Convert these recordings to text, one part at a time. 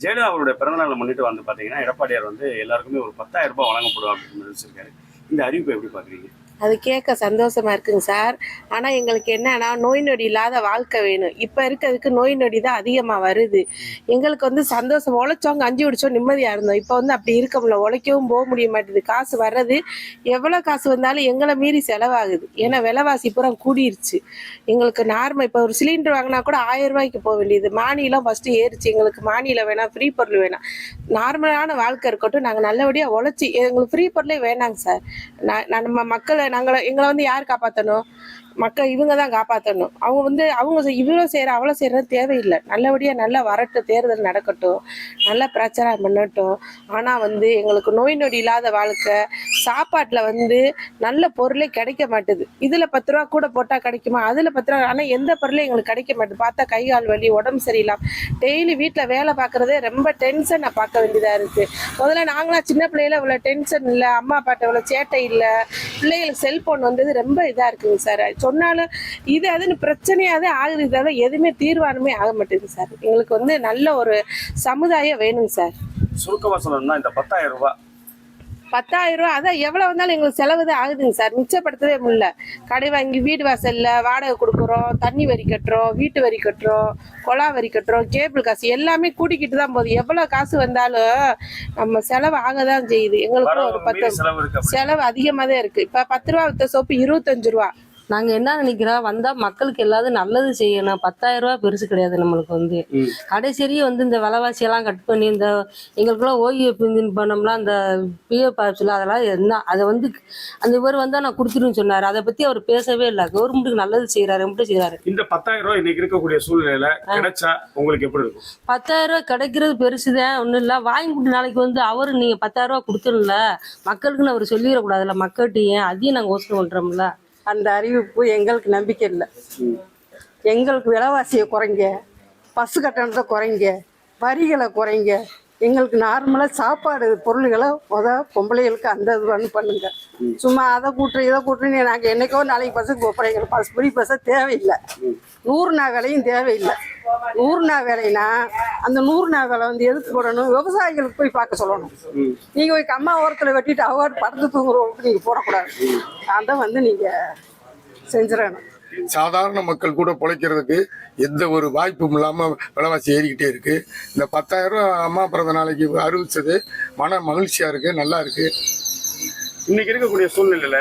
ஜெயலலிதா அவருடைய பிறந்தநாளை முன்னிட்டு வந்து பார்த்தீங்கன்னா, எடப்பாடியார் வந்து எல்லாருக்குமே ஒரு 10,000 ரூபாய் வழங்கப்படும் அப்படின்னு அறிவிச்சிருக்காரு. இந்த அறிவிப்பை எப்படி பார்க்குறீங்க? அது கேட்க சந்தோஷமா இருக்குங்க சார். ஆனா எங்களுக்கு என்னன்னா, நோய் நொடி இல்லாத வாழ்க்கை வேணும். இப்ப இருக்கிறதுக்கு நோய் நொடி தான் அதிகமா வருது. எங்களுக்கு வந்து சந்தோஷம் உழைச்சோம், கஞ்சி குடிச்சோம், நிம்மதியா இருந்தோம். இப்ப வந்து அப்படி இருக்க முடியல. உழைக்கவும் போக முடிய மாட்டேது. காசு வர்றது எவ்வளவு காசு வந்தாலும் எங்களை மீறி செலவாகுது. ஏன்னா விலைவாசி பூரா கூடிருச்சு. எங்களுக்கு நார்மல் இப்போ ஒரு சிலிண்டர் வாங்கினா கூட 1000 ரூபாய்க்கு போக வேண்டியது. மானியெல்லாம் ஃபர்ஸ்ட் ஏறிச்சு. எங்களுக்கு மானியில வேணாம், ஃப்ரீ பொருள் வேணாம். நார்மலான வாழ்க்கை இருக்கட்டும். நாங்கள் நல்லபடியா உழைச்சி எங்களுக்கு ஃப்ரீ பொருளே வேணாங்க சார். நம்ம மக்களை எங்களை வந்து யார் காப்பாற்றணும்? மக்கள் இவங்க தான் காப்பாற்றணும். அவங்க வந்து இவ்வளோ செய்கிற அவ்வளோ செய்கிறது தேவையில்லை. நல்லபடியாக நல்லா வரட்டும், தேர்தல் நடக்கட்டும், நல்லா பிரச்சாரம் பண்ணட்டும். ஆனால் வந்து எங்களுக்கு நோய் நொடி இல்லாத வாழ்க்கை, சாப்பாட்டில் வந்து நல்ல பொருளே கிடைக்க மாட்டுது. இதில் 10 ரூபா கூட போட்டால் கிடைக்குமா, அதில் 10 ரூபா, ஆனால் எந்த பொருளும் எங்களுக்கு கிடைக்க மாட்டுது. பார்த்தா கை கால் வலி, உடம்பு சரியில்லாமல் டெய்லி வீட்டில் வேலை பார்க்குறதே ரொம்ப டென்ஷனை பார்க்க வேண்டியதாக இருக்குது. முதல்ல நாங்களாம் சின்ன பிள்ளையில இவ்வளோ டென்ஷன் இல்லை, அம்மா அப்பாட்ட இவ்வளோ சேட்டை இல்லை, பிள்ளைகளுக்கு செல்ஃபோன் வந்தது ரொம்ப இதாக இருக்குங்க சார். சொன்னாலும் இது அதுன்னு பிரச்சனையாவே ஆகுது. தவிர எதுவுமே தீர்வானுமே ஆக மாட்டேங்குது சார். எங்களுக்கு வந்து நல்ல ஒரு சமுதாயம் வேணுங்க சார். சுருக்கமாக சொல்லணும்னா இந்த 10,000 ரூபாய் 10,000 ரூபா அதான் எவ்வளவு வந்தாலும் எங்களுக்கு செலவு தான் ஆகுதுங்க சார். மிச்சப்படுத்தவே முடியல. கடை வாங்கி வீடு வாசல்ல வாடகை கொடுக்குறோம், தண்ணி வரி கட்டுறோம், வீட்டு வரி கட்டுறோம், கொலா வரி கட்டுறோம், கேபிள் காசு எல்லாமே கூட்டிக்கிட்டு தான் போகுது. எவ்வளவு காசு வந்தாலும் நம்ம செலவு ஆக தான் செய்யுது. எங்களுக்கு ஒரு 10 செலவு அதிகமாக தான் இருக்கு. இப்ப 10 ரூபா வித்த சோப்பு 25 ரூபா. நாங்க என்ன நினைக்கிறோம், வந்தா மக்களுக்கு எல்லாரும் நல்லது செய்யணும். 10,000 ரூபாய் பெருசு கிடையாது நம்மளுக்கு வந்து. கடைசியே வந்து இந்த விலைவாசி எல்லாம் கட் பண்ணி இந்த எங்களுக்குலாம் ஓய்வு பண்ணோம்னா அந்த பிஎஃப் ஆப்ஸ்ல அதெல்லாம் என்ன அதை வந்து அந்த இவர் வந்தா நான் கொடுத்துருன்னு சொன்னாரு. அதை பத்தி அவர் பேசவே இல்லை. கவர்மெண்ட்டுக்கு நல்லது செய்யறாரு, எப்படி செய்யறாரு. இந்த 10,000 ரூபாய் இன்னைக்கு இருக்கக்கூடிய சூழ்நிலையில கிடைச்சா உங்களுக்கு எப்படி இருக்கும்? 10,000 ரூபாய் கிடைக்கிறது பெருசுதான், ஒன்றும் இல்லை. வாங்கி கொடுத்து நாளைக்கு வந்து அவரு நீங்க 10,000 ரூபாய் கொடுத்துருல மக்களுக்குன்னு அவர் சொல்லிடக்கூடாதுல்ல. மக்கள்கிட்ட ஏன் அதையும் நாங்கள் யோசனை பண்றோம்ல. அந்த அறிவிப்பு எங்களுக்கு நம்பிக்கை இல்லை. எங்களுக்கு விலைவாசியை குறைங்க, பஸ் கட்டணத்தை குறைங்க, வரிகளை குறைங்க. எங்களுக்கு நார்மலாக சாப்பாடு பொருள்களை பொம்பளைகளுக்கு அந்த இது பண்ணுங்க. சும்மா அதை இதை கூட்டுன்னு நாங்கள் என்னைக்கோ நாளைக்கு பஸ்ஸுக்கு போகிறோம். எங்களுக்கு பஸ் ஃப்ரீ பஸ்ஸை தேவையில்லை. 100 நாள் வேலையும் தேவையில்லை. 100 நாள் வேலைனா அந்த 100 நாள் வேலை வந்து எதுக்கு போடணும்? விவசாயிகளுக்கு போய் பார்க்க சொல்லணும். நீங்கள் போய் கம்மா ஓரத்தில் வெட்டிட்டு அவார்டு படுத்து தூங்குறவங்களுக்கு நீங்கள் போடக்கூடாது. அதை வந்து நீங்கள் செஞ்சிடணும். சாதாரண மக்கள் கூட பிழைக்கிறதுக்கு எந்த ஒரு வாய்ப்பும் இல்லாமல் விலைவாசி ஏறிக்கிட்டே இருக்கு. இந்த 10,000 ரூபாய் அம்மா பிறந்த நாளைக்கு அறிவிச்சது மன மகிழ்ச்சியா இருக்கு, நல்லா இருக்கு. இன்னைக்கு இருக்கக்கூடிய சூழ்நிலையில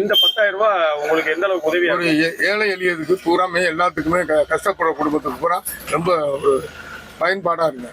இந்த 10,000 ரூபாய் உங்களுக்கு எந்த அளவுக்கு உதவியா ஒரு ஏழை எளியதுக்கு பூராமே எல்லாத்துக்குமே கஷ்டப்படுற குடும்பத்துக்கு பூரா ரொம்ப ஒரு பயன்பாடா இருக்கு.